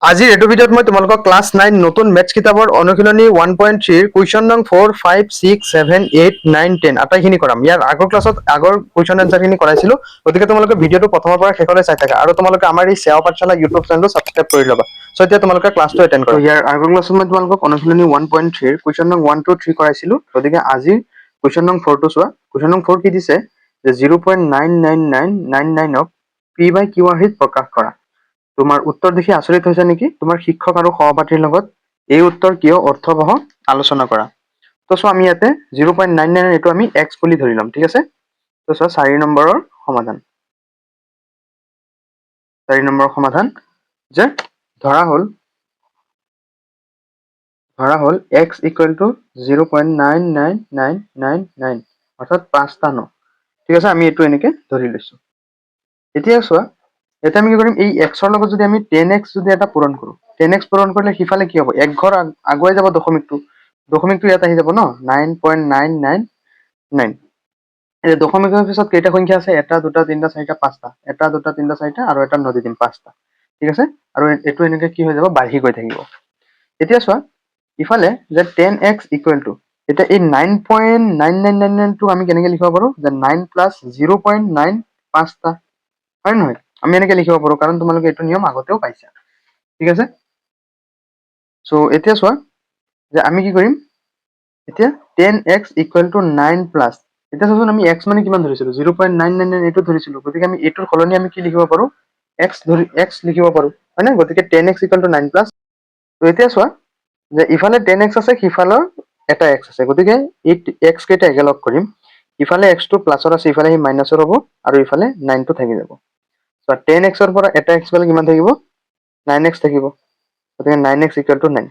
আজিৰ এইটো ভিডিঅ'ত মই তোমালোকক ক্লাছ 9 নতুন মেথছ কিতাপৰ অনুশীলনী 1.3 কুৱেশ্যন নং 4, 5, 6, 7, 8, 9, 10 আটাইখিনি কৰাম। ইয়াৰ আগৰ ক্লাছত আগৰ কুৱেশ্যন এনচাৰখিনি কৰাইছিলোঁ, গতিকে তোমালোকে ভিডিঅ'টো প্ৰথমৰ পৰা শেষলৈ চাই থাকা আৰু তোমালোকে আমাৰ এই সেৱা পাঠশালা ইউটিউব চেনেলটো ছাবস্ক্ৰাইব কৰি ল'বা। চ' এতিয়া তোমালোকে ক্লাছটো এটেণ্ড কৰা। ইয়াৰ আগৰ ক্লাছত মই তোমালোকক অনুশীলনী 1.3 কুৱেশ্যন নং 1, 2, 3 কৰাইছিলোঁ, গতিকে আজি কুৱেশ্যন নং 4টো চোৱা। কুৱেশ্যন নং 4 কি দিছে যে 0.99999ক P/Q আৰ্হিত প্ৰকাশ কৰা। তোমাৰ উত্তৰ দেখি আচৰিত হৈছে নেকি? তোমাৰ শিক্ষক আৰু সহপাঠীৰ লগত এই উত্তৰ কিয় অৰ্থবহ আলোচনা কৰা। তো চোৱা আমি ইয়াতে 0.99 এইটো আমি এক্স বুলি ধৰি ল'ম, ঠিক আছে? তো চোৱা 4 নম্বৰৰ সমাধান। 4 নম্বৰৰ সমাধান যে ধৰা হ'ল x ইকুৱেল টু 0.99999 অৰ্থাৎ 5টা 9, ঠিক আছে? আমি এইটো এনেকে ধৰি লৈছো। এতিয়া চোৱা, এতিয়া আমি কি কৰিম, এই এক্সৰ লগত যদি আমি 10x যদি এটা পূৰণ কৰোঁ, 10x পূৰণ কৰিলে সিফালে কি হ'ব, এক ঘৰ আগুৱাই যাব দশমিকটো ইয়াত আহি যাব ন, 9.999। এই দশমিকৰ পিছত কেইটা সংখ্যা আছে? 1, 2, 3, 4, 5টা। 1, 2, 3, 4 আৰু এটা নদি দিম 5টা, ঠিক আছে? আৰু এইটো এনেকে কি হৈ যাব, বাঢ়ি গৈ থাকিব। এতিয়া চোৱা ইফালে যে 10x ইকুৱেল টু, এতিয়া এই 9.9999টো আমি কেনেকে লিখিব পাৰো যে 9 প্লাছ 0.9 5টা, হয় নহয়? আমি এনেকে লিখিব পাৰো কাৰণ তোমালোকে এইটো নিয়ম আগতেও পাইছা, ঠিক আছে? চ' এতিয়া চোৱা যে আমি কি কৰিম, এতিয়া 10x ইকুৱেল টু 9 প্লাছ, এতিয়া চোৱাচোন আমি x মানে কিমান ধৰিছিলো, 0.999 এইটো ধৰিছিলো, গতিকে আমি এইটোৰ সলনি আমি কি লিখিব পাৰো, x লিখিব পাৰো, হয় নে? গতিকে 10x ইকুৱেল টু 9 প্লাছ। ত' এতিয়া চোৱা যে ইফালে 10x আছে, সিফালৰ এটা x আছে, গতিকে এই x কেইটা একেলগ কৰিম। ইফালে x টো প্লাছৰ আছে, ইফালে সি মাইনাছৰ হ'ব, আৰু ইফালে 9টো থাকি যাব। 10x ৰ পৰা এটা x গ'লে কিমান থাকিব, 9x থাকিব, গতিকে 9x ইকুৱেল টু 9।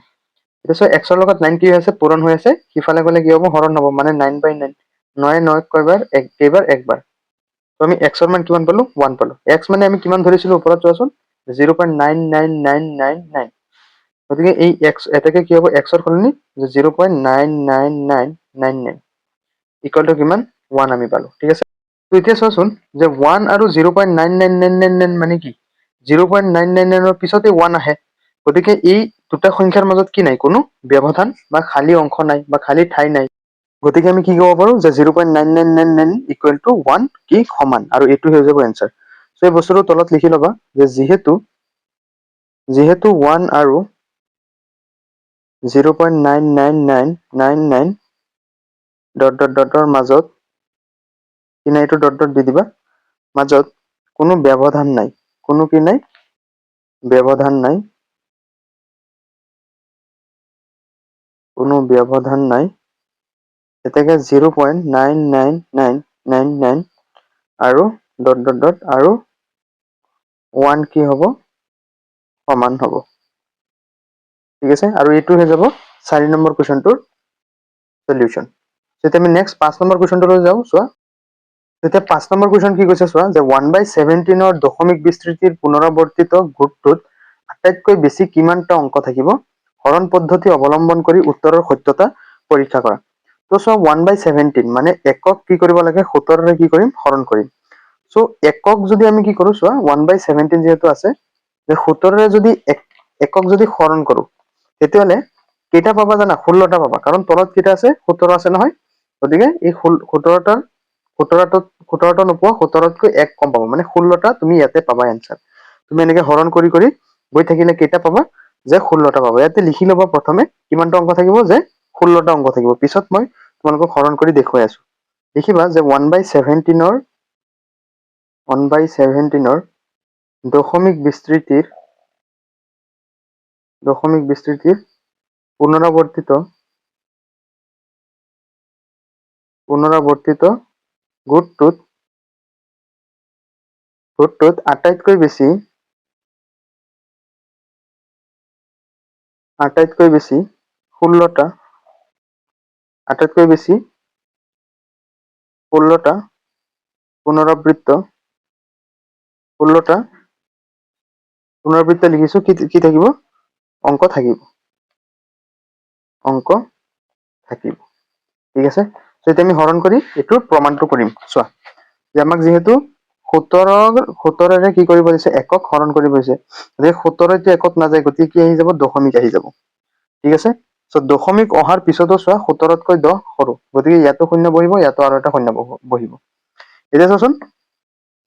এতিয়া চোৱা x ৰ লগত 9 কি হৈ আছে, পূৰণ হৈ আছে, সিফালে গ'লে কি হ'ব, হৰণ হ'ব, মানে 9/9। 9 কেইবাৰ, একবাৰ। ত' আমি x ৰ মান কিমান পালো, 1 পালো। x মানে আমি কিমান ধৰিছিলো ওপৰত চোৱাচোন, 0.99999। গতিকে এই x এটাকে কি হ'ব, x ৰ সলনি 0.99999 ইকুৱেল টু কিমান, 1 আমি পালো, ঠিক আছে? তো এতিয়া চোৱাচোন যে 1 আৰু 0.99999 মানে কি, 0.999ৰ পিছতে 1 আহে, গতিকে এই দুটা সংখ্যাৰ মাজত কি নাই, কোনো ব্যৱধান বা খালী অংশ নাই বা খালী ঠাই নাই। গতিকে আমি কি ক'ব পাৰো যে 0.9999 ইকুৱেল টু 1 কি সমান, আৰু এইটো হৈ যাব এনচাৰ। চ' এই বস্তুটো তলত লিখি ল'বা যে যিহেতু 1 আৰু 0.99999 ডটৰ মাজত কি নাই, এইটো ডট দি দিবা, মাজত কোনো ব্যৱধান নাই, কোনো কি নাই, ব্যৱধান নাই, কোনো ব্যৱধান নাই। এতেকে 0.99999 আৰু ডট আৰু 1 কি হ'ব, সমান হ'ব, ঠিক আছে? আৰু এইটো হৈ যাব 4 নম্বৰ কুৱেশ্যনটোৰ সলিউশন। তেতিয়া আমি নেক্সট 5 নম্বৰ কুৱেশ্যনটোলৈ যাওঁ। চোৱা তেতিয়া 5 নম্বৰ কুৱেশ্যন কি কৈছে চোৱা, যে 1/17ৰ দশমিক বিস্তৃতিৰ পুনৰাৱৰ্তিত গোটটোত আটাইতকৈ বেছি কিমানটা অংক থাকিব, হৰণ পদ্ধতি অৱলম্বন কৰি উত্তৰৰ সত্যতা পৰীক্ষা কৰা। তো চোৱা 1/17 মানে একক কি কৰিব লাগে, 17ৰে কি কৰিম, হৰণ কৰিম। চ' একক যদি আমি কি কৰো, চোৱা 1/17 যিহেতু আছে, যে 17ৰে যদি একক যদি হৰণ কৰো, তেতিয়াহ'লে কেইটা পাবা জানা, 16টা পাবা, কাৰণ তলত কেইটা আছে, 17 আছে নহয়। গতিকে এই 17টা নোপোৱা, 17তকৈ 1 কম পাবা, মানে 16টা তুমি ইয়াতে পাবা এনচাৰ। তুমি এনেকে হৰণ কৰি কৰি গৈ থাকিলে কেইটা পাবা, যে 16টা পাবা। ইয়াতে লিখি ল'বা প্ৰথমে কিমানটা অংক থাকিব, যে 16টা অংক থাকিব। পিছত মই তোমালোকক হৰণ কৰি দেখুৱাই আছো। দেখিবা যে 1/17ৰ দশমিক বিস্তৃতিৰ পুনৰাৱৰ্তিত গোটটোত আটাইতকৈ বেছি 16টা পুনৰাবৃত্ত লিখিছো, কি থাকিব, অংক থাকিব, ঠিক আছে? এতিয়া আমি হৰণ কৰি এইটোৰ প্ৰমাণটো কৰিম। চোৱা যে আমাক যিহেতু 17ৰে কি কৰিব দিছে, একক হৰণ কৰিব দিছে। গতিকে 17 একত নাযায়, গতিকে কি আহি যাব, দশমিক আহি যাব। ঠিক আছে, চ' দশমিক অহাৰ পিছতো চোৱা 17তকৈ 10 সৰু, গতিকে ইয়াতো শূন্য বহিব, ইয়াতো আৰু এটা শূন্য বহিব। এতিয়া চোৱাচোন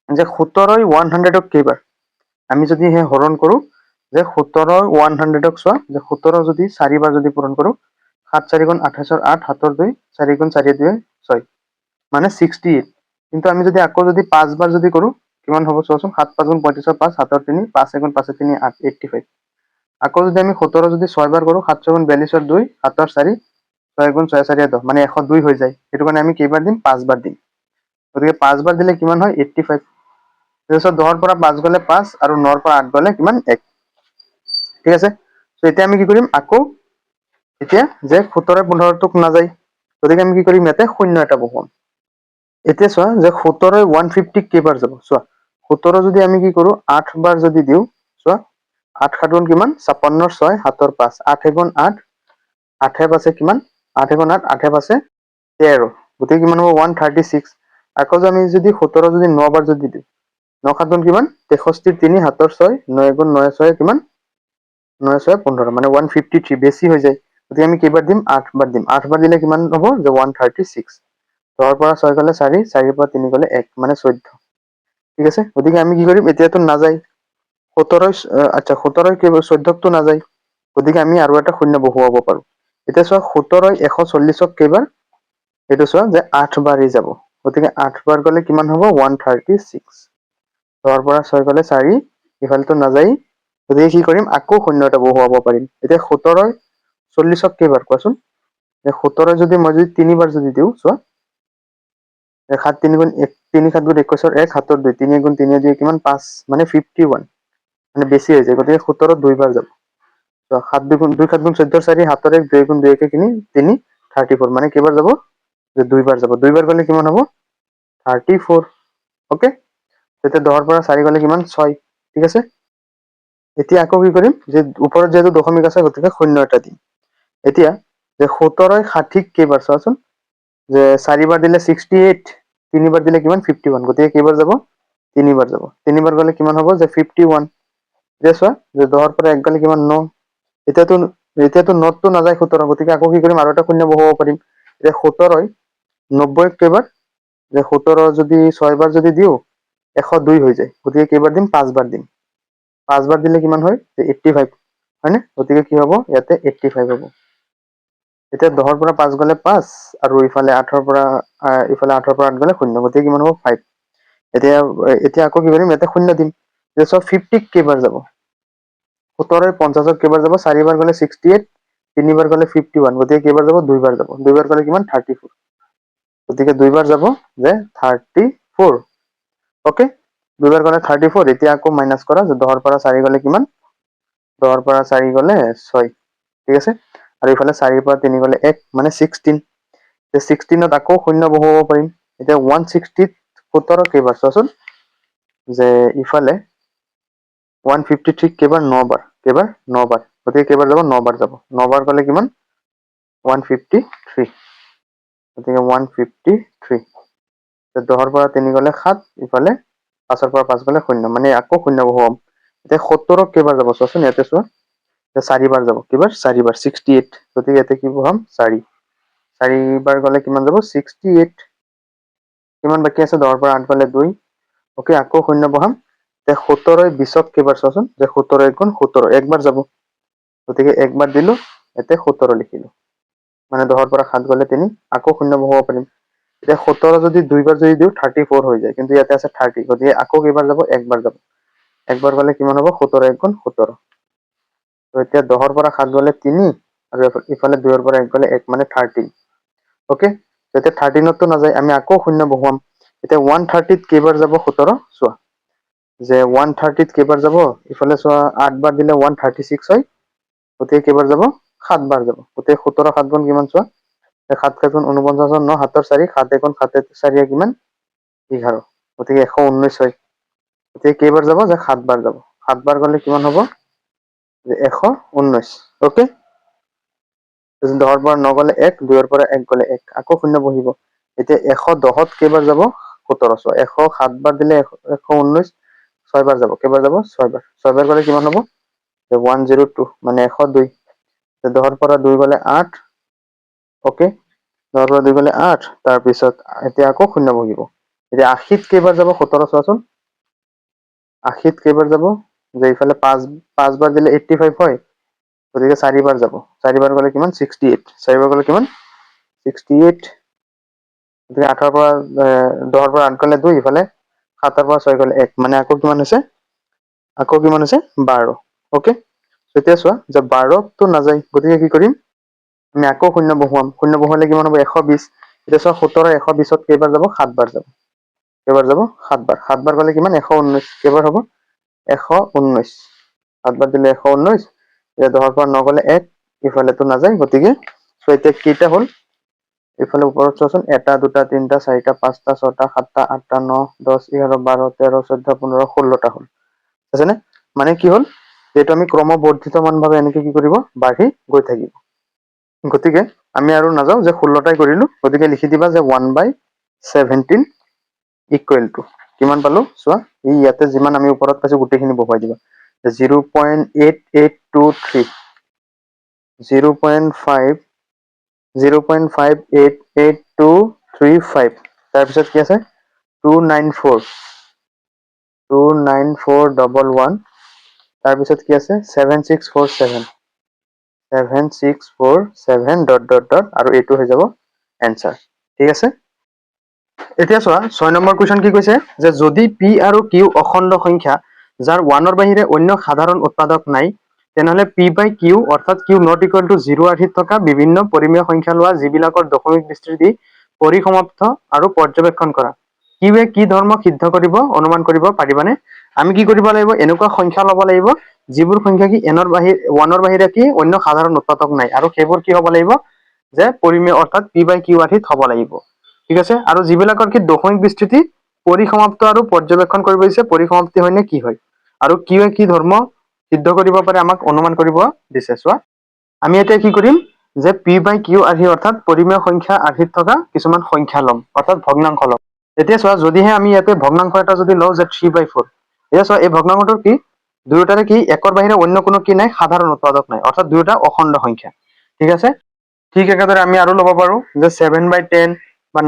যে 17ই 100ক কেইবাৰ, আমি যদি সেই হৰণ কৰো যে 17ৰ 100ক চোৱা, যে 17 যদি 4বাৰ যদি পূৰণ কৰো, 7 4 গুণ 28, 8 7 2, 4 গুণ 4 2 6, মানে 68। কিন্তু আমি যদি আকৌ যদি 5বাৰ যদি কৰো, কিমান হ'ব চোৱাচোন, 7 5 গুণ 35, 5 7 3, 5 1 গুণ 5 3 8, 85। আকৌ যদি আমি 17 যদি 6বাৰ কৰো, 7 6 গুণ 42, 2 7 4, 6 গুণ 6 4 10, মানে 102 হৈ যায়। সেইটো কাৰণে আমি কেইবাৰ দিম, 5বাৰ দিম। গতিকে 5বাৰ দিলে কিমান হয়, 85। তাৰপিছত 10ৰ পৰা 5 গ'লে 5, আৰু 9ৰ পৰা 8 গ'লে কিমান, 1। ঠিক আছে, ত' এতিয়া আমি কি কৰিম, আকৌ এতিয়া যে 17ই 15টোক নাযায়, গতিকে আমি কি কৰিম, ইয়াতে শূন্য এটা বহুৱাম। এতিয়া চোৱা যে 17ই 150 কেইবাৰ যাব, চোৱা 17 যদি আমি কি কৰো, 8 বাৰ যদি দিওঁ, চোৱা 8 7 গুণ কিমান, 56, 6 7 5, 8 1 গুণ 8, 8 5 কিমান, 8 গুণ 8, 8 5 13, গতিকে কিমান হ'ব, 136। আকৌ যে আমি যদি 17 যদি 9 বাৰ যদি দিওঁ, 9 7 গুণ কিমান, 63, 3 7 6, 9 গুণ 9 6 কিমান, 9 6 15, মানে 153, বেছি হৈ যায়। গতিকে আমি কেইবাৰ দিম, 8 বাৰ দিম। 8 বাৰ দিলে কিমান হ'ব, যে 136। 10ৰ পৰা 6 গ'লে 4, 4ৰ পৰা 3 গ'লে 1, মানে 14। ঠিক আছে, গতিকে আমি কি কৰিম, এতিয়াতো নাযায় 17ই, আচ্ছা 17ই 14টো নাযায়, গতিকে আমি আৰু এটা শূন্য বহুৱাব পাৰো। এতিয়া চোৱা 17ই 140ক কেইবাৰ, এইটো চোৱা যে 8 বাৰেই যাব, গতিকে 8 বাৰ গ'লে কিমান হ'ব, 136। 10ৰ পৰা 6 গ'লে 4, ইফালেতো নাযায়, গতিকে কি কৰিম, আকৌ শূন্য এটা বহুৱাব পাৰিম। এতিয়া 17ই 40ক কেইবাৰ কোৱাচোন, 17ই যদি মই যদি 3বাৰ যদি দিওঁ, চোৱা 7 3 গুণ 3 7 গুণ 21, 1 7 2, 3 গুণ 3 2 কিমান, 5, মানে 51, মানে বেছি হৈ যায়। গতিকে 17 2বাৰ যাব। 7 2 গুণ 2 7 গুণ 14, 4 7 1 2 গুণ 2 1 3 34, মানে কেইবাৰ যাব, যে 2বাৰ যাব। 2বাৰ গ'লে কিমান হ'ব, 34। অকে, তেতিয়া 10ৰ পৰা 4 গ'লে কিমান, 6। ঠিক আছে, এতিয়া আকৌ কি কৰিম, যে ওপৰত যিহেতু দশমিক আছে, গতিকে শূন্য এটা দিম। এতিয়া যে 17ই 60ক কেইবাৰ, চোৱাচোন যে 4বাৰ দিলে 68, 3বাৰ দিলে কিমান, 51, গতিকে কেইবাৰ যাব, 3বাৰ যাব। 3বাৰ গ'লে কিমান হ'ব, যে 51। এতিয়া চোৱা যে 10ৰ পৰা 1 গ'লে কিমান, 9। এতিয়াতো 9টো নাযায় 17, গতিকে আকৌ কি কৰিম, আৰু এটা শূন্য বহুৱাব পাৰিম। এতিয়া 17ই 90ক কেইবাৰ, যে 17 যদি 6বাৰ যদি দিওঁ, 102 হৈ যায়, গতিকে কেইবাৰ দিম, 5বাৰ দিম। 5বাৰ দিলে কিমান হয়, যে 85, হয়নে, গতিকে কি হ'ব, ইয়াতে 85 হ'ব। এতিয়া 10ৰ পৰা 5 গ'লে 5, আৰু ইফালে 8ৰ পৰা 8 গ'লে 0, গতিকে কিমান হ'ব, 5। এতিয়া আকৌ কি কৰিম, ইয়াতে শূন্য দিম। যে চব 50ক কেইবাৰ যাব, 17ই 50ক কেইবাৰ যাব, 4বাৰ গ'লে 68, 3বাৰ গ'লে 51, গতিকে কেইবাৰ যাব, 2বাৰ যাব। 2বাৰ গ'লে কিমান, 34, গতিকে 2বাৰ যাব, যে 34। অকে, 2বাৰ গ'লে 34। এতিয়া আকৌ মাইনাছ কৰা, যে 10ৰ পৰা 4 গ'লে কিমান, 10ৰ পৰা 4 গ'লে 6। ঠিক আছে, আৰু ইফালে 4ৰ পৰা 3 গ'লে 1, মানে 16। 16ত আকৌ শূন্য বহুৱাব পাৰিম। এতিয়া 160ত 17 কেইবাৰ, চোৱাচোন যে ইফালে 153 কেইবাৰ, 9 বাৰ, কেইবাৰ 9 বাৰ, গতিকে কেইবাৰ যাব, 9 বাৰ যাব। 9 বাৰ গ'লে কিমান, 153, গতিকে 153। 10ৰ পৰা 3 গ'লে 7, ইফালে 5ৰ পৰা 5 গ'লে 0, মানে আকৌ শূন্য বহুৱাম। এতিয়া 17ক কেইবাৰ যাব, চোৱাচোন ইয়াতে চোৱা, 4বাৰ যাব, কেইবাৰ, 4বাৰ, 68, গতিকে ইয়াতে কি বহুৱাম, 4। 4বাৰ গ'লে কিমান যাব, 68। কিমান বাকী আছে, 10ৰ পৰা 8 গ'লে 2। অকে, আকৌ শূন্য বহাম। এতিয়া 17ই 20ক কেইবাৰ, চোৱাচোন যে 17 1 গুণ 17, 1 বাৰ যাব, গতিকে 1 বাৰ দিলো, ইয়াতে 17 লিখিলো, মানে 10ৰ পৰা 7 গ'লে 3, আকৌ শূন্য বহুৱাব পাৰিম। এতিয়া 17 যদি 2বাৰ যদি দিওঁ, 34 হৈ যায়, কিন্তু ইয়াতে আছে 30, গতিকে আকৌ কেইবাৰ যাব, 1 বাৰ যাব। 1 বাৰ গ'লে কিমান হ'ব, 17 1 গুণ 17। এতিয়া 10ৰ পৰা 7 গ'লে 3, আৰু ইফালে 2ৰ পৰা 1 গ'লে 1, মানে 13। অকে, এতিয়া 13তো নাযায়, আমি আকৌ শূন্য বহুৱাম। এতিয়া 130ত কেইবাৰ যাব 17, চোৱা যে 130ত কেইবাৰ যাব, ইফালে চোৱা 8 বাৰ দিলে 136 হয়, গতিকে কেইবাৰ যাব, 7 বাৰ যাব। গতিকে 17 7 গুণ কিমান, চোৱা 7 7 গুণ 49, 9 7 4, 7 1 গুণ 7 4 কিমান, 11, গতিকে 119 হয়। গতিকে কেইবাৰ যাব, যে 7 বাৰ যাব। 7 বাৰ গ'লে কিমান হ'ব, যে 119। অকে, 10ৰ পৰা 9 গ'লে 1, 2ৰ পৰা 1 গ'লে 1, আকৌ শূন্য বহিব। এতিয়া 110ত কেইবাৰ যাব, 1700 107 বাৰ দিলে 119 6 বাৰ যাব কেইবাৰ যাব 6 বাৰ 6 বাৰ গলে কিমান হ'ব 102 মানে 102 10 পৰা 2 গলে 8 ওকে 10 পৰা 2 গলে 8 তাৰ পিছত এতিয়া আকৌ শূন্য বহিব এতিয়া 80 ত কেইবাৰ যাব 17 চোৱাচোন 80 ত কেইবাৰ যাব যে ইফালে 5 বাৰ দিলে 85 হয় গতিকে 4 বাৰ যাব 4 বাৰ গলে কিমান 68 4 বাৰ গলে কিমান 68 গতিকে 8 ৰ পৰা 10 ৰ পৰা 8 গলে 2 ইফালে 7 ৰ পৰা 6 গলে 1 মানে আকৌ কিমান হৈছে 12 ওকে এতিয়া চোৱা যে 12 তো নাযায় গতিকে কি কৰিম আমি আকৌ শূন্য বহুৱালে কিমান হ'ব 120 এতিয়া চোৱা 17 120 ত কেইবাৰ যাব 7 বাৰ যাব কেইবাৰ যাব 7 বাৰ গলে কিমান 119 কেইবাৰ হ'ব 119 7 বাৰ দিলে 119 এতিয়া 10 ৰ পৰা 9 গলে 1 ইফালেতো নাযায় গতিকে সো এতিয়া কেইটা হ'ল ইফালে ওপৰত চোৱাচোন 1 2 3 4 5 6 7 8 9 10 11 12 13 14 15 16টা হ'ল আছেনে মানে কি হ'ল যেটো আমি ক্ৰমবৰ্ধিত মান ভাবে এনেকে কি কৰিব বাঢ়ি গৈ থাকিব গতিকে আমি আৰু নাযাও যে 16টাই কৰিলো গতিকে লিখি দিবা যে 1/17 ইকুৱেল টু কিমান পালো চোৱা এই ইয়াতে যিমান আমি ওপৰত পাইছো গোটেইখিনি বহুৱাই দিবা 0.8823 0.5 0.588235 তাৰপিছত কি আছে 29411 তাৰপিছত কি আছে 7647 7647 ডট ডট ডট আৰু এইটো হৈ যাব এনসাৰ ঠিক আছে এতিয়া চোৱা 6 নম্বৰ কোৱেশ্চন কি কৈছে যে যদি p আৰু q অখণ্ড সংখ্যা যাৰ 1 ৰ বাহিৰে অন্য সাধাৰণ উৎপাদক নাই তেনেহলে p by q অৰ্থাৎ q not equal to 0 আৰ্হিত থকা বিভিন্ন পৰিমেয় সংখ্যা লোৱা যিবিলাকৰ দশমিক বিস্তৃতি পৰিসমাপ্ত আৰু পৰ্যবেক্ষণ কৰা কিৱে কি ধৰ্ম সিদ্ধ কৰিব অনুমান কৰিব পাৰিবানে আমি কি কৰিব লাগিব এনেকুৱা সংখ্যা ল'ব লাগিব যিবোৰ সংখ্যা কি n ৰ বাহিৰে 1 ৰ বাহিৰে কি অন্য সাধাৰণ উৎপাদক নাই আৰু সেইবোৰ কি হ'ব লাগিব যে পৰিমেয় অৰ্থাৎ p by q আৰ্হিত হ'ব লাগিব ঠিক আছে আৰু যিবিলাকৰ কি দশমিক বিস্তৃতি পৰিসমাপ্ত আৰু পৰ্যবেক্ষণ কৰিব দিছে পৰিসমাপ্তি হয় নে কি হয় আৰু কিৱে কি ধৰ্ম সিদ্ধ কৰিব পাৰে আমাক অনুমান কৰিব দিছে চোৱা আমি এতিয়া কি কৰিম যে p by q আৰ্হি অৰ্থাৎ পৰিমেয় সংখ্যা আৰ্হিত থকা কিছুমান সংখ্যা ল'ম অৰ্থাৎ ভগ্নাংশ ল'ম এতিয়া চোৱা যদিহে আমি ইয়াতে ভগ্নাংশ এটা যদি লওঁ যে 3/4 এতিয়া চোৱা এই ভগ্নাংশটোৰ কি দুয়োটাৰে কি একৰ বাহিৰে অন্য কোনো কি নাই সাধাৰণ উৎপাদক নাই অৰ্থাৎ দুয়োটা অখণ্ড সংখ্যা ঠিক আছে ঠিক একেদৰে আমি আৰু ল'ব পাৰো যে 7/10 বা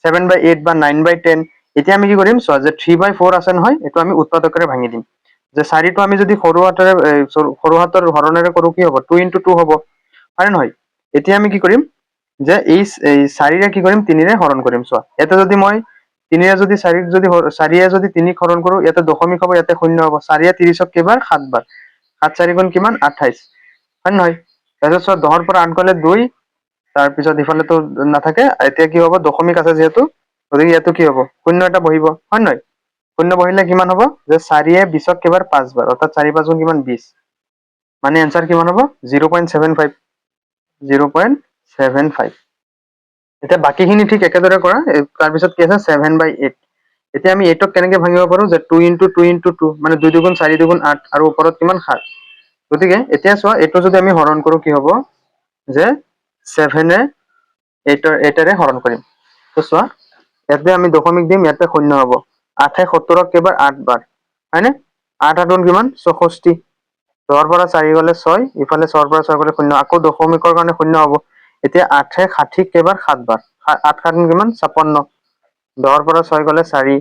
7/8 বা 9/10 এতিয়া আমি কি কৰিম চোৱা যে 3/4 আছে নহয় এটো আমি উৎপাদকেৰে ভাঙি দিম যে 4টো আমি যদি সৰু হাতৰ হৰণেৰে কৰো কি হ'ব 2 * 2 হ'ব হয় নহয় এতিয়া আমি কি কৰিম যে এই 4ৰে কি কৰিম 3ৰে হৰণ কৰিম চোৱা এটা যদি মই 3ৰে যদি 4ক যদি 4ৰে যদি 3ক হৰণ কৰো ইয়াতে দশমিক হ'ব ইয়াতে শূন্য হ'ব 4ৰে 30ক কেইবাৰ 7 বাৰ 7 4 গুণ কিমান 28 হয় নহয় তাৰপিছত চোৱা 10 ৰ পৰা 8 গলে 2 তাৰপিছত ইফালেতো নাথাকে এতিয়া কি হ'ব দশমিক আছে যেহেতু গতিকে ইয়াতো কি হ'ব শূন্য এটা বহিব হয় নহয় শূন্য বহিলে কিমান হ'ব যে 4য়ে 20ক কেইবাৰ 5 বাৰ অৰ্থাৎ 4 5 গুণ কিমান 20 মানে এনসাৰ কিমান হ'ব 0.75 0.75 এতিয়া বাকিখিনি ঠিক একেদৰে কৰা তাৰপিছত কি আছে 7/8 এতিয়া আমি 8ক কেনেকে ভাঙিব পাৰো যে 2 * 2 * 2 মানে 2 2 গুণ 4 2 গুণ 8 আৰু ওপৰত কিমান 7 গতিকে এতিয়া চোৱা এইটো যদি আমি হৰণ কৰো কি হ'ব যে 7 এ 8ৰে হৰণ কৰিম তো চোৱা ইয়াতে আমি দশমিক দিম ইয়াতে শূন্য হ'ব 8 70ক কেইবাৰ 8 বাৰ হয়নে 8 8 গুণ কিমান 64 10 ৰ পৰা 4 গলে 6 ইফালে 6 ৰ পৰা 6 গলে 0 আকৌ দশমিকৰ কাৰণে 0 হ'ব এতিয়া 8 60 কেইবাৰ 7 বাৰ 8 7 গুণ কিমান 56 10 ৰ পৰা 6 গলে 4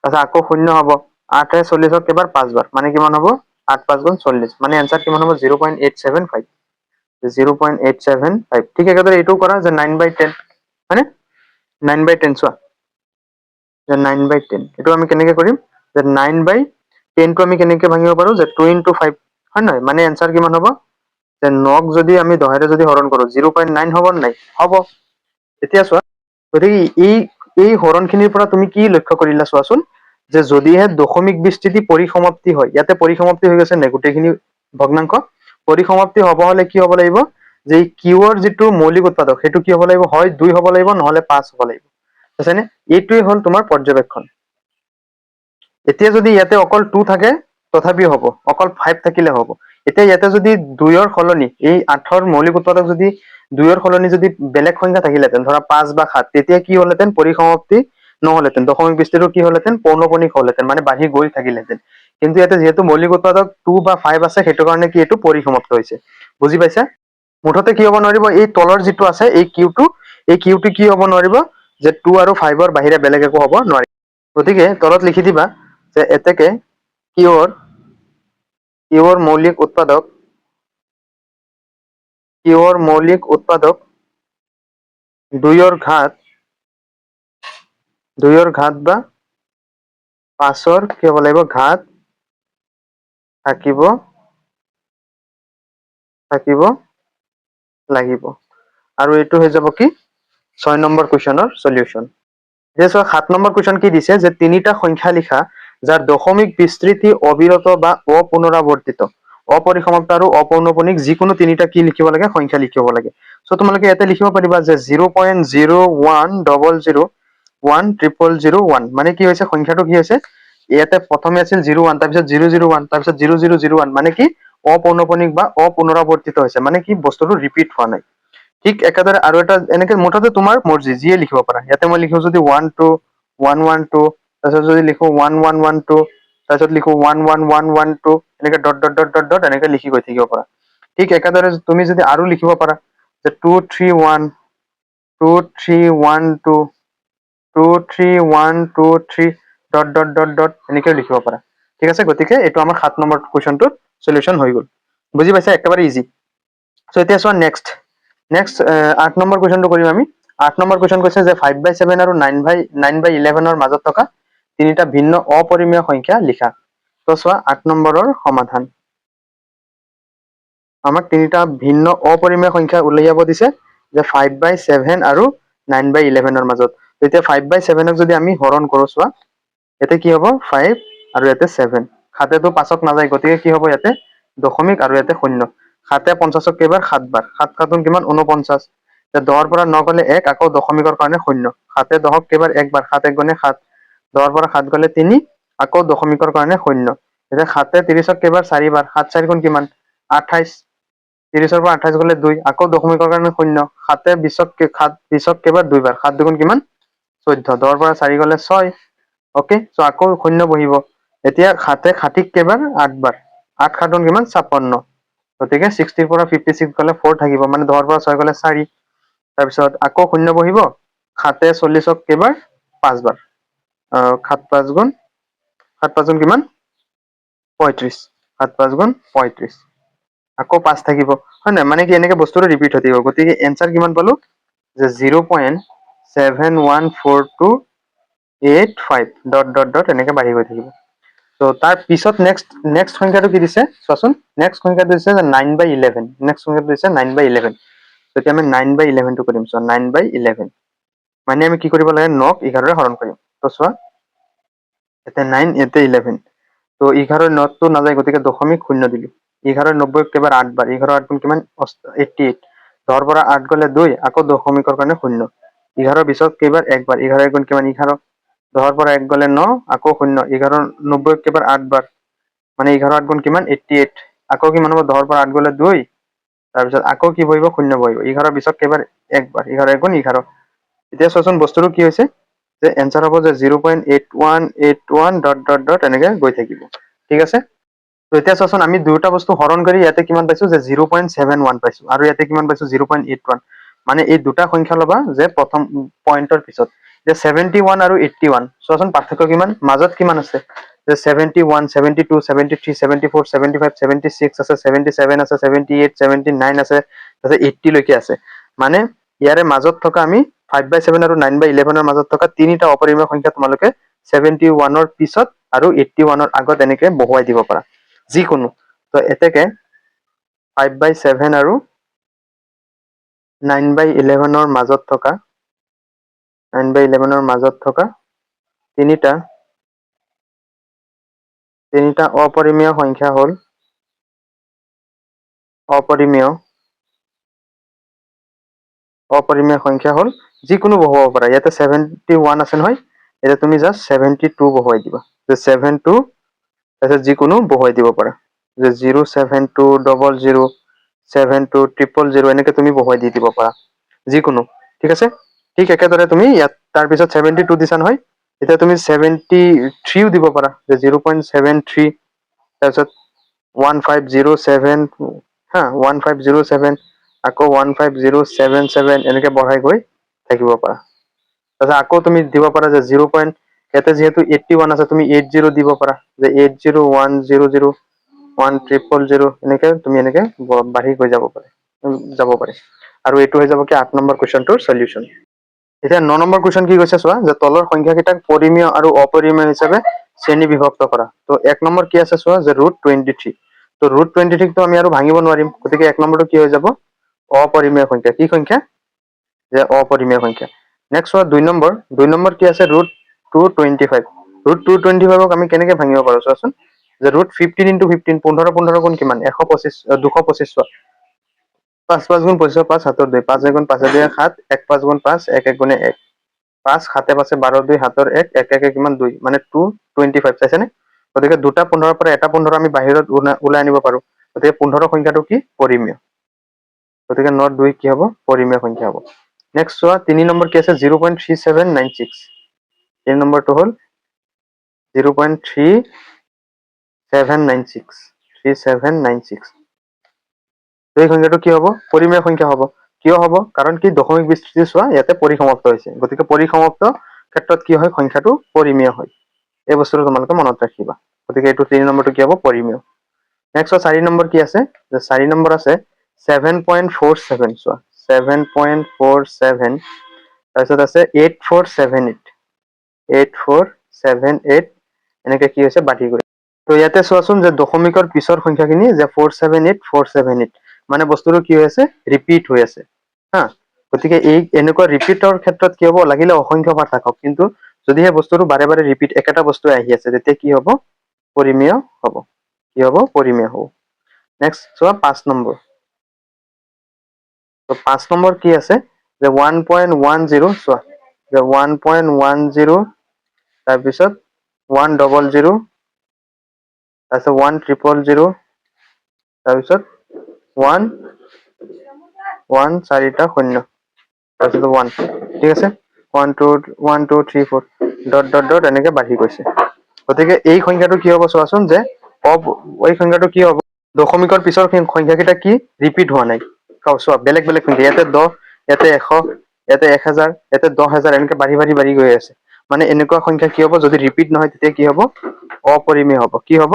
তাৰপিছত আকৌ 0 হ'ব 8 40ক কেইবাৰ 5 বাৰ মানে কিমান হ'ব 8 5 গুণ 40 মানে এনসাৰ কিমান হ'ব 0.875 0.875 ঠিক একেদৰে এইটো কৰা যে 9/10 হয়নে 9/10 চোৱা যে 9/10 এইটো আমি কেনেকে কৰিম যে 9/10 টো আমি কেনেকে ভাঙিব পাৰো যে 2 * 5 হয় নহয় মানে এনসাৰ কিমান হ'ব যে 9ক যদি আমি 10ৰে যদি হৰণ কৰো 0.9 হ'ব নাই হ'ব এতিয়া চোৱা গতিকে এই হৰণখিনিৰ পৰা তুমি কি লক্ষ্য কৰিলা চোৱাচোন যে যদিহে দশমিক বিস্তৃতি পৰিসমাপ্তি হয় ইয়াতে পৰিসমাপ্তি হৈ গৈছে নাই গোটেইখিনি ভগ্নাংশ পৰিসমাপ্তি হ'ব হলে কি হ'ব লাগিব যে কিউৰ যিটো মৌলিক উৎপাদক সেইটো কি হ'ব লাগিব হয় 2 হ'ব লাগিব নহলে 5 হ'ব লাগিব বুজিছানে এইটোৱে হ'ল তোমাৰ পৰ্যবেক্ষণ এতিয়া যদি ইয়াতে অকল 2 থাকে তথাপিও হ'ব অকল 5 থাকিলে হ'ব এতিয়া ইয়াতে যদি 2ৰ সলনি এই 8ৰ মৌলিক উৎপাদক যদি 2ৰ সলনি যদি বেলেগ সংখ্যা থাকিলেতেন ধৰা 5 বা 7 তেতিয়া কি হ'লহেতেন পৰিসমাপ্তি নহ'লেহেঁতেন, দশমিক বিস্তৃতিটো কি হ'লহেঁতেন, পৌনঃপুনিক হ'লহেঁতেন, মানে বাঢ়ি গৈ থাকিলহেঁতেন। কিন্তু ইয়াতে যিহেতু মৌলিক উৎপাদক 2 বা 5 আছে, সেইটো কাৰণে কি এইটো পৰিসমাপ্ত হৈছে। বুজি পাইছা? মুঠতে কি হ'ব নোৱাৰিব, এই তলৰ যিটো আছে এই কিউটো কি হ'ব নোৱাৰিব, যে 2 আৰু 5ৰ বাহিৰে বেলেগ একো হ'ব নোৱাৰিব। গতিকে তলত লিখি দিবা যে এতেকে কিউৰ মৌলিক উৎপাদক 2ৰ ঘাত বা 5ৰ কি হ'ব লাগিব, ঘাত থাকিব লাগিব। আৰু এইটো হৈ যাব কি 6 নম্বৰ কুৱেশ্যনৰ সলিউশন। যে 7 নম্বৰ কুৱেশ্যন কি দিছে, যে তিনিটা সংখ্যা লিখা যাৰ দশমিক বিস্তৃতি অবিৰত বা অপুনৰাবৰ্তিত, অপৰিসমাপ্ত আৰু অপৌনঃপুনিক যিকোনো তিনিটা কি লিখিব লাগে, সংখ্যা লিখিব লাগে। সো তোমালোকে ইয়াতে লিখিব পাৰিবা যে 0.0100110001, মানে কি হৈছে, সংখ্যাটো কি হৈছে, ইয়াতে প্ৰথমে আছিল 01, তাৰপিছত 001, তাৰপিছত 0001, মানে কি অপৌনঃপুনিক বা অপুনৰাবৰ্তিত হৈছে, মানে কি বস্তুটো ৰিপিট হোৱা নাই। ঠিক একেদৰে আৰু এটা এনেকে মুঠতে তোমাৰ মৰ্জি যিয়ে লিখিব পাৰা। ইয়াতে মই লিখো যদি 12112, তাৰপিছত যদি লিখো 1112, তাৰপিছত লিখো 11112, এনেকে dot dot dot dot dot এনেকে লিখি গৈ থাকিব পাৰা। ঠিক একেদৰে তুমি যদি আৰু লিখিব পাৰা যে 2312312, 23123 ডট ডট ডট ডট এনেকেও লিখিব পাৰা। ঠিক আছে, গতিকে এইটো আমাৰ 7 নম্বৰ কুৱেশ্যনটোৰ সলিউশন হৈ গ'ল। বুজি পাইছা? একেবাৰে ইজি। সো এতিয়া চোৱা নেক্সট 8 নম্বৰ কুৱেশ্যনটো কৰিম আমি। 8 নম্বৰ কুৱেশ্যন কৈছে যে 5/7 আৰু 9/11ৰ মাজত থকা তিনিটা ভিন্ন অপৰিমেয় সংখ্যা লিখা। তো চোৱা 8 নম্বৰৰ সমাধান। আমাক তিনিটা ভিন্ন অপৰিমেয় সংখ্যা উলিয়াব দিছে, যে 5/7 আৰু 9/11ৰ মাজত। এতিয়া 5/7ক যদি আমি হৰণ কৰো, চোৱা ইয়াতে কি হ'ব, 5 আৰু ইয়াতে 7, সাতেতো 5ক নাযায়, গতিকে কি হ'ব ইয়াতে দশমিক আৰু ইয়াতে শূন্য। 7এ 50ক কেইবাৰ 7 বাৰ, 7 7 কিমান 49, 10ৰ পৰা 9 গ'লে 1, আকৌ দশমিকৰ কাৰণে শূন্য। 7এ 10ক কেইবাৰ 1 বাৰ, 7 1 গুণে 7, 10ৰ পৰা 7 গ'লে 3, আকৌ দশমিকৰ কাৰণে শূন্য। এতিয়া 7এ 30ক কেইবাৰ 4 বাৰ, 7 4 গুণ কিমান 28, 30ৰ পৰা 28 গ'লে 2, আকৌ দশমিকৰ কাৰণে শূন্য। 7এ 20ক কেইবাৰ 2 বাৰ, 7 2 গুণ কিমান 14, 10ৰ পৰা 4 গ'লে 6। অকে, চ' আকৌ শূন্য বহিব। এতিয়া 7এ 60ক কেইবাৰ 8 বাৰ, 8 7 গুণ কিমান 56, গতিকে 60ৰ পৰা 56 গ'লে 4 থাকিব, মানে 10ৰ পৰা 6 গ'লে 4। তাৰপিছত আকৌ শূন্য বহিব। 7এ 40ক কেইবাৰ 5 বাৰ, 7 5 গুণ কিমান 35, 7 5 গুণ 35, আকৌ 5 থাকিব, হয় নাই? মানে কি এনেকে বস্তুটো ৰিপিট হৈ থাকিব। গতিকে এনচাৰ কিমান পালো, যে 0.714285 ডট ডট ডট এনেকে বাঢ়ি গৈ থাকিব। তো তাৰ পিছত নেক্সট সংখ্যাটো কি দিছে চোৱাচোন। নেক্সট সংখ্যাটো দিছে 9/11। নেক্সট সংখ্যাটো দিছে 9/11। তেতিয়া আমি 9/11টো কৰিম। চোৱা 9/11 মানে আমি কি কৰিব লাগে, 9ক 11ৰে হৰণ কৰিম। তো চোৱা ইয়াতে 9, ইয়াতে 11, তো 11ৰ 9টো নাযায়, গতিকে দশমিক শূন্য দিলো। 11ৰ 90ক কেইবাৰ 8 বাৰ, 11 8 গুণ কিমান 88, 10ৰ পৰা 8 গ'লে 2, আকৌ দশমিকৰ কাৰণে শূন্য। 11ৰ 20ক কেইবাৰ 1 বাৰ, 11 1 গুণ কিমান 11, 10ৰ পৰা 1 গ'লে 9, আকৌ শূন্য। 11ৰ 90ক কেইবাৰ 8 বাৰ, মানে 11 8 গুণ কিমান 88, আকৌ কিমান হ'ব, 10ৰ পৰা 8 গ'লে 2, তাৰপিছত আকৌ কি বহিব, শূন্য বহিব। 11ৰ 20ক কেইবাৰ 1 বাৰ, 11 1 গুণ 11। এতিয়া চোৱাচোন বস্তুটো কি হৈছে, যে এনচাৰ হ'ব যে 0.8181 ডট ডট ডট এনেকে গৈ থাকিব। ঠিক আছে, তো এতিয়া চোৱাচোন আমি দুয়োটা বস্তু হৰণ কৰি ইয়াতে কিমান পাইছো, যে 0.71 পাইছো, আৰু ইয়াতে কিমান পাইছো 0.81। মানে এই দুটা সংখ্যা ল'বা যে প্ৰথম পইণ্টৰ পিছত, যে 71 আৰু 81, চোৱাচোন পাৰ্থক্য কিমান, মাজত কিমান আছে, যে 71 72 73 74 75 76 আছে, 77 আছে, 78 79 আছে, তাৰপিছত 80 লৈকে আছে। মানে ইয়াৰে মাজত থকা আমি 5/7 আৰু 9/11ৰ মাজত থকা তিনিটা অপৰিমেয় সংখ্যা তোমালোকে 71ৰ পিছত আৰু 81ৰ আগত এনেকে বহুৱাই দিব পাৰা, যিকোনো। তো এতেকে 5/7 আৰু 9/11ৰ মাজত থকা তিনিটা অপৰিমেয় সংখ্যা হ'ল যিকোনো বহুৱাব পাৰা। ইয়াতে 71 আছে নহয়, এতিয়া তুমি জাষ্ট 72 বহুৱাই দিবা, যে 72, তাৰপিছত যিকোনো বহুৱাই দিব পাৰা, যে 07200 72000 এনেকে তুমি বহুৱাই দি দিব পাৰা, যিকোনো। ঠিক আছে, ঠিক একেদৰে তুমি ইয়াত তাৰপিছত 72 দিছা নহয়, এতিয়া তুমি 73 দিব পাৰা যে 0.73 তাৰপিছত 1507 হা 1507 আকৌ 15077 এনেকে বঢ়াই গৈ থাকিব পাৰা তাৰপিছত আকৌ তুমি দিব পাৰা যে 0. ইয়াতে যেহেতু 81 আছে তুমি 80 দিব পাৰা যে 80100100 এনেকে তুমি এনেকে বাঢ়ি গৈ যাব পাৰে আৰু এইটো হৈ যাব কি 8 নম্বৰ কুৱেশ্যনটোৰ সলিউশন এতিয়া 9 নম্বৰ কুৱেশ্যন কি কৈছে চোৱা যে তলৰ সংখ্যাকেইটাক পৰিমেয় আৰু অপৰিমেয় হিচাপে শ্ৰেণী বিভক্ত কৰা তো 1 নম্বৰ কি আছে চোৱা যে √23 তো √23 তো আমি আৰু ভাঙিব নোৱাৰিম গতিকে 1 নম্বৰটো কি হৈ যাব অপৰিমেয় সংখ্যা কি সংখ্যা যে অপৰিমেয় সংখ্যা নেক্সট হল 2 নম্বৰ কি আছে √225 √225ক আমি কেনেকে ভাঙিব পাৰো চোৱাচোন যে √15 * 15 15 15 গুণ কিমান 125 225 চোৱা 5 5 গুণ 25 5 হাতৰ 2 5 গুণ 5 2 7 1 5 গুণ 5 1 1 গুণে 1 5 7 5 12 2 হাতৰ 1 1 1 কিমান 2 মানে 225 চাইছানে গতিকে দুটা 15 পৰা এটা 15 আমি বাহিৰত ওলাই আনিব পাৰো গতিকে 15 সংখ্যাটো কি পৰিমেয় গতিকে নট 2 কি হ'ব পৰিমেয় সংখ্যা হ'ব নেক্সট চোৱা 3 নম্বৰ কি আছে 0.3796 3 নম্বৰটো হ'ল 0.3796 তো এই সংখ্যাটো কি হ'ব পৰিমেয় সংখ্যা হ'ব কিয় হ'ব কাৰণ কি দশমিক বিস্তৃতি চোৱা ইয়াতে পৰিসমাপ্ত হৈছে গতিকে পৰিসমাপ্ত ক্ষেত্ৰত কি হয় সংখ্যাটো পৰিমেয় হয় এই বস্তুটো তোমালোকে মনত ৰাখিবা গতিকে এইটো 3 নম্বৰটো কি হ'ব পৰিমেয় নেক্সট 4 নম্বৰ কি আছে যে 4 নম্বৰ আছে 7.47 চোৱা 7.47 তাৰপিছত আছে 8478 এনেকে কি হৈছে বাঢ়ি গৈ তো ইয়াতে চোৱাচোন যে দশমিকৰ পিছৰ সংখ্যাখিনি যে 478 মানে বস্তুটো কি হৈ আছে ৰিপিট হৈ আছে হা গতিকে এই এনেকুৱা ৰিপিটৰ ক্ষেত্ৰত কি হ'ব লাগিলে অসংখ্য বাৰ থাকক কিন্তু যদি সেই বস্তুটো বাৰে বাৰে ৰিপিট একেটা বস্তু আহি আছে তেতিয়া কি হ'ব পৰিমেয় হ'ব কি হ'ব পৰিমেয় হ'ব নেক্সট চোৱা 5 নম্বৰ তো 5 নম্বৰ কি আছে যে 1.10 চোৱা যে 1.10 তাৰপিছত 100 তাৰপিছত 1000 তাৰপিছত 1 চাৰিটা শূন্য তাৰপিছত 1 ঠিক আছে 1 2 1 2 3 4 ডট ডট ডট এনেকে বাঢ়ি গৈছে গতিকে এই সংখ্যাটো কি হ'ব চোৱাচোন যে এই সংখ্যাটো কি হ'ব দশমিকৰ পিছৰ সংখ্যাকেইটা কি ৰিপিট হোৱা নাই চোৱা বেলেগ বেলেগ সংখ্যা ইয়াতে 10 ইয়াতে 100 ইয়াতে 1000 ইয়াতে 10000 এনেকে বাঢ়ি গৈ আছে মানে এনেকুৱা সংখ্যা কি হ'ব যদি ৰিপিট নহয় তেতিয়া কি হ'ব অপৰিমেয় হ'ব কি হ'ব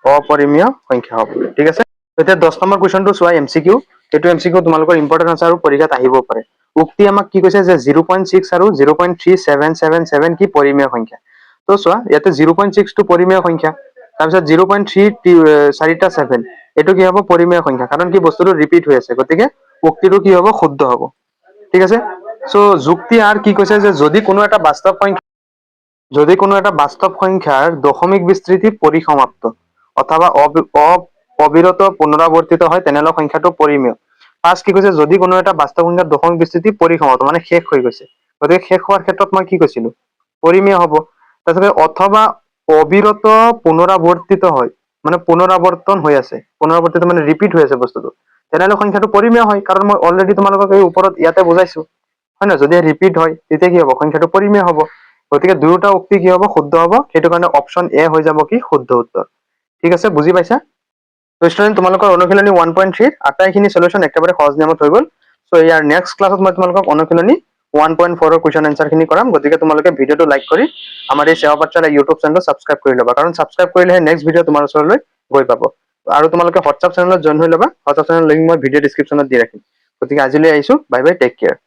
অপৰিমেয় সংখ্যা হ'ব ঠিক আছে এতিয়া 10 নম্বৰ কুৱেশ্যনটো চোৱা এমসিকিউ এইটো এমসিকিউ তোমালোকৰ ইম্পৰ্টেন্ট আছে আৰু পৰীক্ষাত আহিব পাৰে উক্তি আমাক কি কৈছে যে 0.6 আৰু 0.3777 কি পৰিমেয় সংখ্যা তো চোৱা ইয়াতে 0.6 টো পৰিমেয় সংখ্যা তাৰপিছত 0.3 চাৰিটা 7 এইটো কি হ'ব পৰিমেয় সংখ্যা কাৰণ কি বস্তুটো ৰিপিট হৈ আছে গতিকে উক্তিটো কি হ'ব শুদ্ধ হ'ব ঠিক আছে সো যুক্তি আর কি কৈছে যে যদি কোনো এটা বাস্তৱ সংখ্যাৰ দশমিক বিস্তৃতি পৰিসমাপ্ত অথবা অবিৰত পুনৰাবৰ্তিত হয় তেনেহলে সংখ্যাটো পৰিমেয় ফাৰ্ষ্ট কি কৈছে যদি কোনো এটা বাস্তৱ সংখ্যাৰ দশমিক বিস্তৃতি পৰিসমাপ্ত মানে শেষ হৈ গৈছে গতিকে শেষ হোৱাৰ ক্ষেত্ৰত মই কি কৈছিলো পৰিমেয় হ'ব তাৰপিছত অথবা অবিৰত পুনৰাবৰ্তিত হয় মানে পুনৰাবৰ্তন হৈ আছে পুনৰাবৰ্তিত মানে ৰিপিট হৈ আছে বস্তুটো তেনেহলে সংখ্যাটো পৰিমেয় হয় কাৰণ মই অলৰেডি তোমালোকক এই ওপৰত ইয়াতে বুজাইছো হয় না যদি ৰিপিট হয় তেতিয়া কি হ'ব সংখ্যাটো পৰিমেয় হ'ব গতিকে দুয়োটা উক্তি কি হ'ব শুদ্ধ হ'ব সেইটো কাৰণে অপচন এ হৈ যাব কি শুদ্ধ উত্তৰ ঠিক আছে বুজি পাইছা তো ষ্টুডেন্ট তোমালোকৰ অনুশীলনী 1.3 আটাইখিনি সলিউশন একেবাৰে সহজ নিয়মত হৈ গ'ল সো ইয়াৰ নেক্সট ক্লাছত মই তোমালোকক অনুশীলনী 1.4 ৰ কুৱেশ্যন আনসাৰ খিনি কৰাম গতিকে তোমালোকে ভিডিওটো লাইক কৰি আমাৰ এই সেৱা পাঠশালা ইউটিউব চেনেলটো সাবস্ক্ৰাইব কৰি ল'বা কাৰণ সাবস্ক্ৰাইব কৰিলেহে নেক্সট ভিডিও তোমাৰ ওচৰলৈ গৈ পাব আৰু তোমালোকে হোৱাটছআপ চেনেলত জয়েন হৈ ল'বা হোৱাটছআপ চেনেলৰ লিংক মই ভিডিও ডেসক্ৰিপচনত দি ৰাখিম গতিকে আজিলৈ আহিছো বাই বাই টেক কেয়াৰ